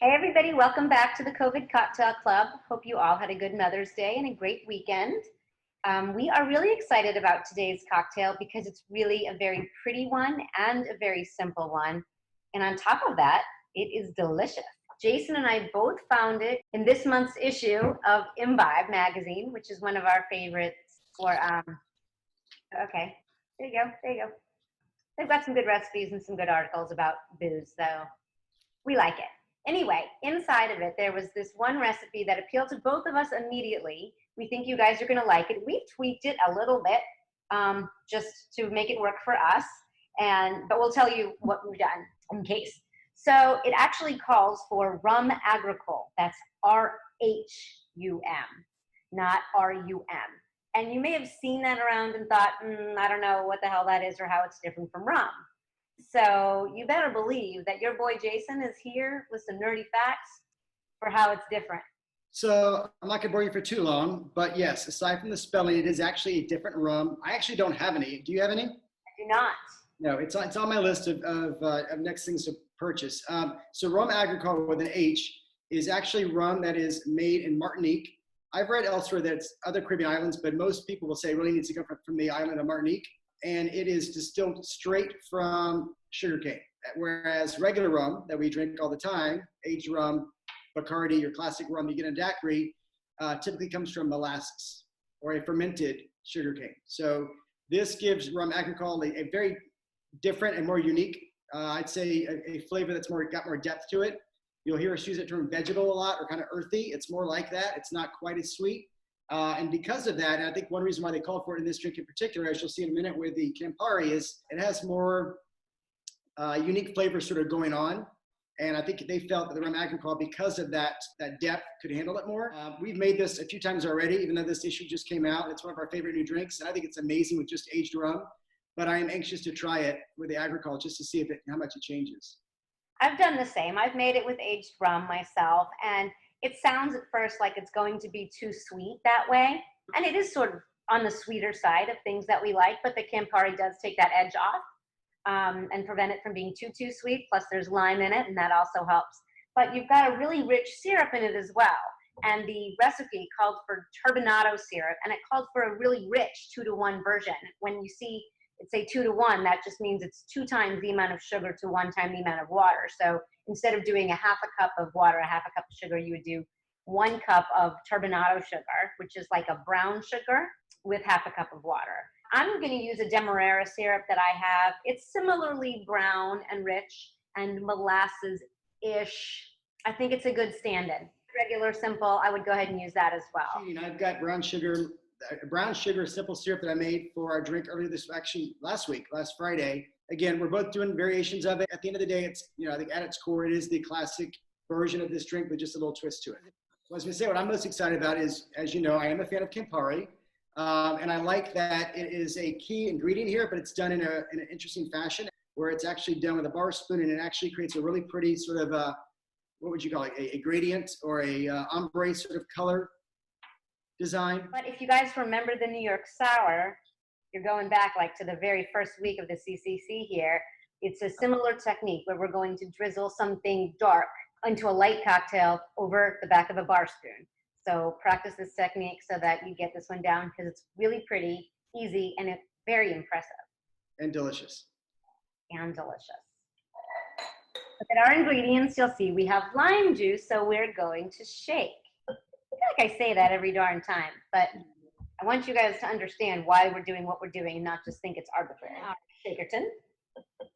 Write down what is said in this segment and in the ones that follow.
Hey everybody, welcome back to the COVID Cocktail Club. Hope you all had a good Mother's Day and a great weekend. We are really excited about today's cocktail because it's really a very pretty one and a very simple one. And on top of that, it is delicious. Jason and I both found it in this month's issue of Imbibe magazine, which is one of our favorites for, okay, there you go. They've got some good recipes and some good articles about booze, so we like it. Anyway, inside of it, there was this one recipe that appealed to both of us immediately. We think you guys are gonna like it. We've tweaked it a little bit just to make it work for us, but we'll tell you what we've done in case. So it actually calls for rum agricole. That's R-H-U-M, not R-U-M. And you may have seen that around and thought, I don't know what the hell that is or how it's different from rum. So you better believe that your boy Jason is here with some nerdy facts for how it's different. So I'm not gonna bore you for too long, but yes, aside from the spelling, it is actually a different rum. I actually don't have any. Do you have any? I do not. No, it's on my list of next things to purchase. So rum agricole with an H is actually rum that is made in Martinique. I've read elsewhere that it's other Caribbean islands, but most people will say it really needs to come from the island of Martinique. And it is distilled straight from sugarcane. Whereas regular rum that we drink all the time, aged rum, Bacardi, your classic rum you get in a daiquiri, typically comes from molasses or a fermented sugarcane. So this gives rum agricole a very different and more unique, I'd say a flavor that's got more depth to it. You'll hear us use the term vegetal a lot or kind of earthy. It's more like that. It's not quite as sweet. And because of that, and I think one reason why they called for it in this drink in particular, as you'll see in a minute with the Campari, is it has more unique flavors sort of going on. And I think they felt that the rum agricole, because of that depth, could handle it more. We've made this a few times already, even though this issue just came out. It's one of our favorite new drinks. And I think it's amazing with just aged rum. But I am anxious to try it with the agricole just to see how much it changes. I've done the same. I've made it with aged rum myself. And it sounds at first like it's going to be too sweet that way. And it is sort of on the sweeter side of things that we like, but the Campari does take that edge off and prevent it from being too sweet. Plus there's lime in it and that also helps. But you've got a really rich syrup in it as well. And the recipe called for turbinado syrup and it called for a really rich 2-to-1 version. When you see it say 2-to-1, that just means it's 2 times the amount of sugar to 1 time the amount of water. So instead of doing a half a cup of water, a half a cup of sugar, you would do 1 cup of turbinado sugar, which is like a brown sugar with half a cup of water. I'm going to use a demerara syrup that I have. It's similarly brown and rich and molasses-ish. I think it's a good stand-in. Regular, simple, I would go ahead and use that as well. I've got brown sugar simple syrup that I made for our drink earlier last Friday. Again, we're both doing variations of it. At the end of the day, it's, I think at its core, it is the classic version of this drink with just a little twist to it. So I was gonna say, what I'm most excited about is, as you know, I am a fan of Campari. And I like that it is a key ingredient here, but it's done in an interesting fashion where it's actually done with a bar spoon and it actually creates a really pretty sort of, what would you call it? A gradient or a ombre sort of color design. But if you guys remember the New York Sour, you're going back like to the very first week of the CCC here. It's a similar technique where we're going to drizzle something dark into a light cocktail over the back of a bar spoon. So practice this technique so that you get this one down because it's really pretty, easy, and it's very impressive. And delicious. And delicious. Look at our ingredients. You'll see we have lime juice, so we're going to shake. I feel like I say that every darn time, but I want you guys to understand why we're doing what we're doing and not just think it's arbitrary. Shakerton.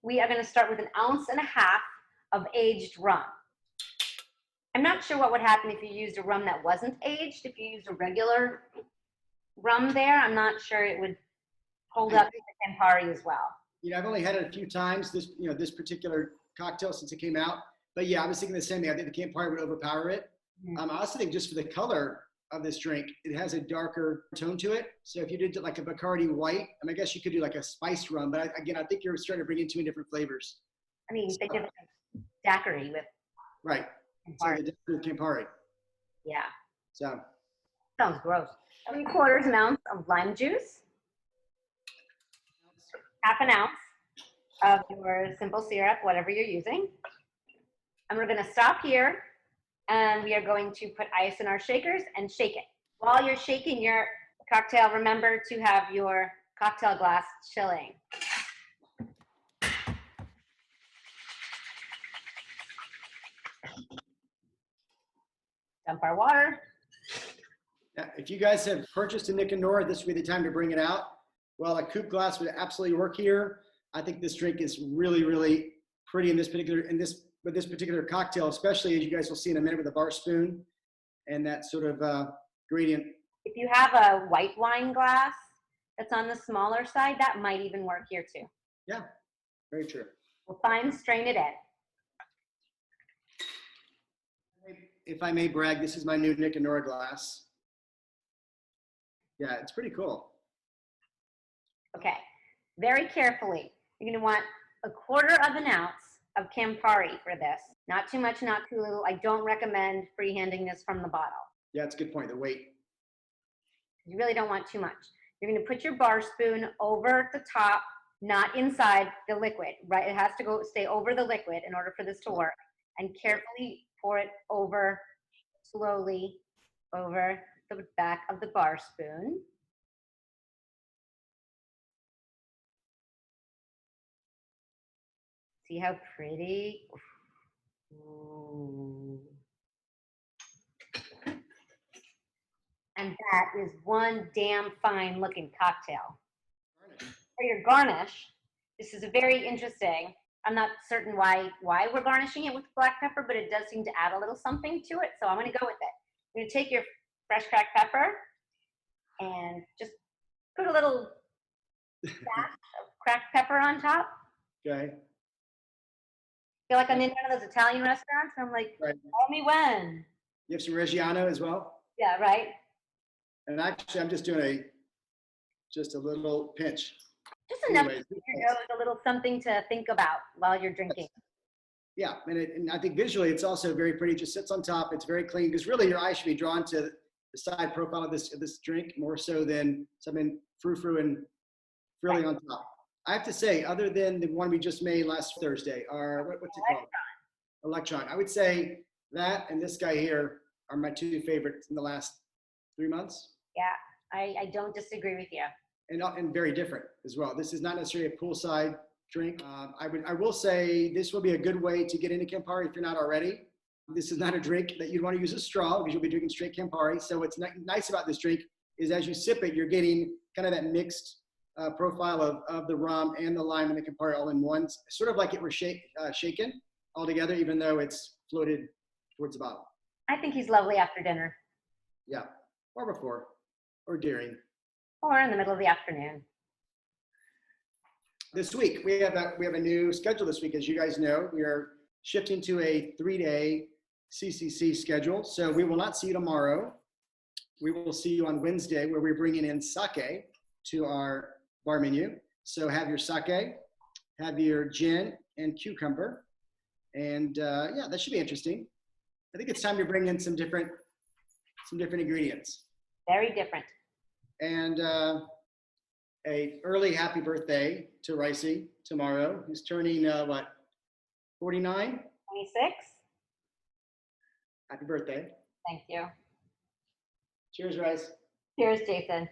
We are going to start with 1.5 ounces of aged rum. I'm not sure what would happen if you used a rum that wasn't aged. If you used a regular rum there, I'm not sure it would hold up to the Campari as well. I've only had it a few times, this particular cocktail since it came out. But yeah, I was thinking the same thing. I think the Campari would overpower it. I also think just for the color of this drink, it has a darker tone to it. So if you did like a Bacardi white, I guess you could do like a spiced rum. But again, I think you're starting to bring in 2 different flavors. I mean, they did a daiquiri with right. Campari. So Campari. Yeah. So. Sounds gross. 3/4 ounce of lime juice. 1/2 ounce of your simple syrup, whatever you're using. And we're going to stop here And we are going to put ice in our shakers and shake it. While you're shaking your cocktail, remember to have your cocktail glass chilling. Dump our water. Yeah, if you guys have purchased a Nick and Nora, this would be the time to bring it out. Well, a coupe glass would absolutely work here. I think this drink is really, really pretty in this particular cocktail, especially as you guys will see in a minute with a bar spoon and that sort of gradient. If you have a white wine glass that's on the smaller side, that might even work here too. Yeah, very true. We'll fine strain it in. If I may brag, this is my new Nick and Nora glass. Yeah, it's pretty cool. Okay, very carefully. You're gonna want 1/4 ounce of Campari for this. Not too much, not too little. I don't recommend freehanding this from the bottle. Yeah, it's a good point, the weight. You really don't want too much. You're gonna put your bar spoon over the top, not inside the liquid, right? It has to stay over the liquid in order for this to work. And carefully pour it over, slowly, over the back of the bar spoon. See how pretty? Ooh. And that is one damn fine looking cocktail. For your garnish, this is very interesting. I'm not certain why we're garnishing it with black pepper, but it does seem to add a little something to it, so I'm gonna go with it. You're gonna take your fresh cracked pepper and just put a little dash of cracked pepper on top. Okay. I feel like I'm in one of those Italian restaurants, and I'm like, Right. tell me when. You have some Reggiano as well? Yeah, right? And actually, I'm just doing just a little pinch. Just enough Anyways, to give your nose a little something to think about while you're drinking. yeah, and I think visually it's also very pretty. It just sits on top. It's very clean because really your eye should be drawn to the side profile of this drink more so than something frou-frou and frilly on top. I have to say, other than the one we just made last Thursday, what's it called? Electron. I would say that and this guy here are my two favorites in the last 3 months. Yeah, I don't disagree with you. And very different as well. This is not necessarily a poolside drink. I will say this will be a good way to get into Campari if you're not already. This is not a drink that you'd want to use a straw because you'll be drinking straight Campari. So what's nice about this drink is as you sip it, you're getting kind of that mixed profile of the rum and the lime and the Campari all in one. Sort of like it were shaken all together, even though it's floated towards the bottom. I think he's lovely after dinner. Yeah, or before, or during. Or in the middle of the afternoon. This week, we have a new schedule this week. As you guys know, we are shifting to a 3-day CCC schedule. So we will not see you tomorrow. We will see you on Wednesday where we're bringing in sake to our bar menu. So have your sake, have your gin and cucumber. And yeah, that should be interesting. I think it's time to bring in some different ingredients. Very different. And a early happy birthday to Ricey tomorrow, who's turning, 49? 26. Happy birthday. Thank you. Cheers, Rice. Cheers, Jason.